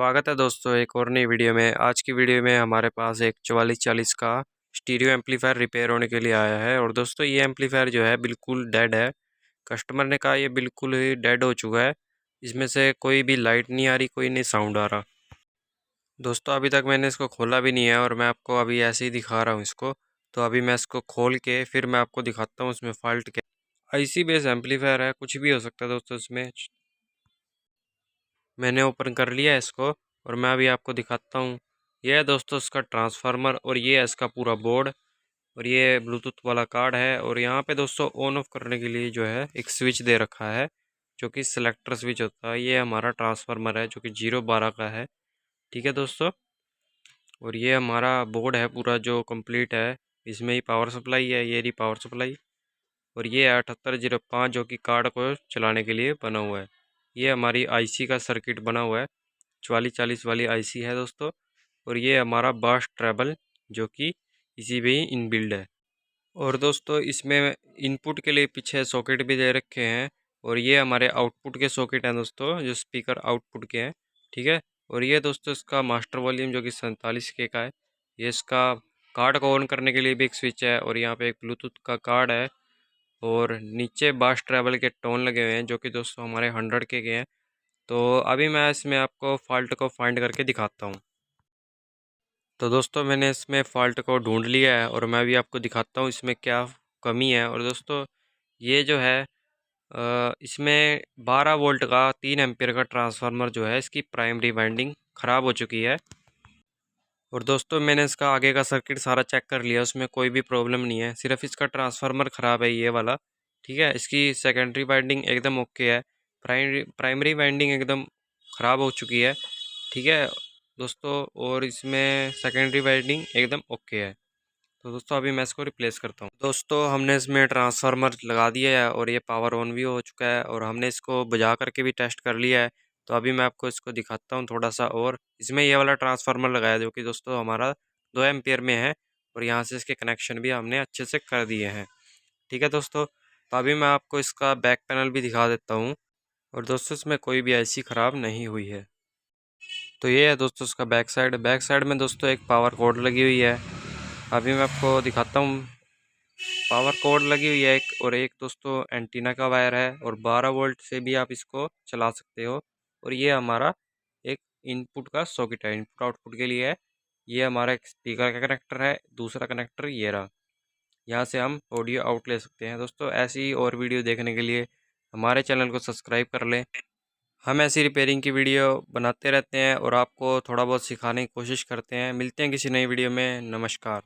स्वागत है दोस्तों एक और नई वीडियो में। आज की वीडियो में हमारे पास एक 4440 का स्टीरियो एम्पलीफायर रिपेयर होने के लिए आया है। और दोस्तों ये एम्पलीफायर जो है बिल्कुल डेड है। कस्टमर ने कहा ये बिल्कुल ही डेड हो चुका है, इसमें से कोई भी लाइट नहीं आ रही, कोई नहीं साउंड आ रहा। दोस्तों अभी तक मैंने इसको खोला भी नहीं है और मैं आपको अभी ऐसे ही दिखा रहा हूँ इसको। तो अभी मैं इसको खोल के फिर मैं आपको दिखाता हूँ इसमें फॉल्ट क्या। आईसी बेस एम्पलीफायर है, कुछ भी हो सकता है दोस्तों इसमें। मैंने ओपन कर लिया है इसको और मैं अभी आपको दिखाता हूँ। ये है दोस्तों इसका ट्रांसफार्मर और ये है इसका पूरा बोर्ड और ये ब्लूटूथ वाला कार्ड है। और यहाँ पे दोस्तों ऑन ऑफ करने के लिए जो है एक स्विच दे रखा है जो कि सिलेक्टर स्विच होता है। ये हमारा ट्रांसफार्मर है जो कि 012 का है। ठीक है दोस्तों, और ये हमारा बोर्ड है पूरा जो कंप्लीट है। इसमें ही पावर सप्लाई है, ये रही पावर सप्लाई। और ये है 7805 जो कि कार्ड को चलाने के लिए बना हुआ है। ये हमारी आईसी का सर्किट बना हुआ है, 4440 वाली आईसी है दोस्तों। और ये हमारा बास ट्रैवल जो कि इसी में ही इनबिल्ड है। और दोस्तों इसमें इनपुट के लिए पीछे सॉकेट भी दे रखे हैं। और ये हमारे आउटपुट के सॉकेट हैं दोस्तों, जो स्पीकर आउटपुट के हैं। ठीक है, और ये दोस्तों इसका मास्टर वॉल्यूम जो कि 47K का है। ये इसका कार्ड को ऑन करने के लिए भी एक स्विच है और यहाँ पे एक ब्लूटूथ का कार्ड है। और नीचे बास ट्रैवल के टोन लगे हुए हैं जो कि दोस्तों हमारे 100K के हैं। तो अभी मैं इसमें आपको फॉल्ट को फाइंड करके दिखाता हूँ। तो दोस्तों मैंने इसमें फ़ॉल्ट को ढूंढ लिया है और मैं अभी आपको दिखाता हूँ इसमें क्या कमी है। और दोस्तों ये जो है इसमें 12 वोल्ट का 3 एम्पियर का ट्रांसफार्मर जो है, इसकी प्राइमरी वाइंडिंग ख़राब हो चुकी है। और दोस्तों मैंने इसका आगे का सर्किट सारा चेक कर लिया, उसमें कोई भी प्रॉब्लम नहीं है, सिर्फ इसका ट्रांसफार्मर ख़राब है ये वाला। ठीक है, इसकी सेकेंडरी वाइंडिंग एकदम ओके है, प्राइमरी वाइंडिंग एकदम ख़राब हो चुकी है। ठीक है दोस्तों, और इसमें सेकेंडरी वाइंडिंग एकदम ओके है। तो दोस्तों अभी मैं इसको रिप्लेस करता हूँ। दोस्तों हमने इसमें ट्रांसफार्मर लगा दिया है और ये पावर ऑन भी हो चुका है और हमने इसको बुझा करके भी टेस्ट कर लिया है। तो अभी मैं आपको इसको दिखाता हूँ थोड़ा सा। और इसमें ये वाला ट्रांसफार्मर लगाया जो कि दोस्तों हमारा 2 एम्पियर में है और यहाँ से इसके कनेक्शन भी हमने अच्छे से कर दिए हैं। ठीक है दोस्तों, तो अभी मैं आपको इसका बैक पैनल भी दिखा देता हूँ। और दोस्तों इसमें कोई भी ऐसी ख़राब नहीं हुई है। तो ये है दोस्तों इसका बैक साइड में दोस्तों एक पावर कोड लगी हुई है। अभी मैं आपको दिखाता हूँ। पावर कोड लगी हुई है एक, और एक दोस्तों एंटीना का वायर है और 12 वोल्ट से भी आप इसको चला सकते हो। और ये हमारा एक इनपुट का सॉकेट है, इनपुट आउटपुट के लिए है। ये हमारा एक स्पीकर का कनेक्टर है, दूसरा कनेक्टर ये रहा। यहाँ से हम ऑडियो आउट ले सकते हैं। दोस्तों ऐसी और वीडियो देखने के लिए हमारे चैनल को सब्सक्राइब कर लें। हम ऐसी रिपेयरिंग की वीडियो बनाते रहते हैं और आपको थोड़ा बहुत सिखाने की कोशिश करते हैं। मिलते हैं किसी नई वीडियो में। नमस्कार।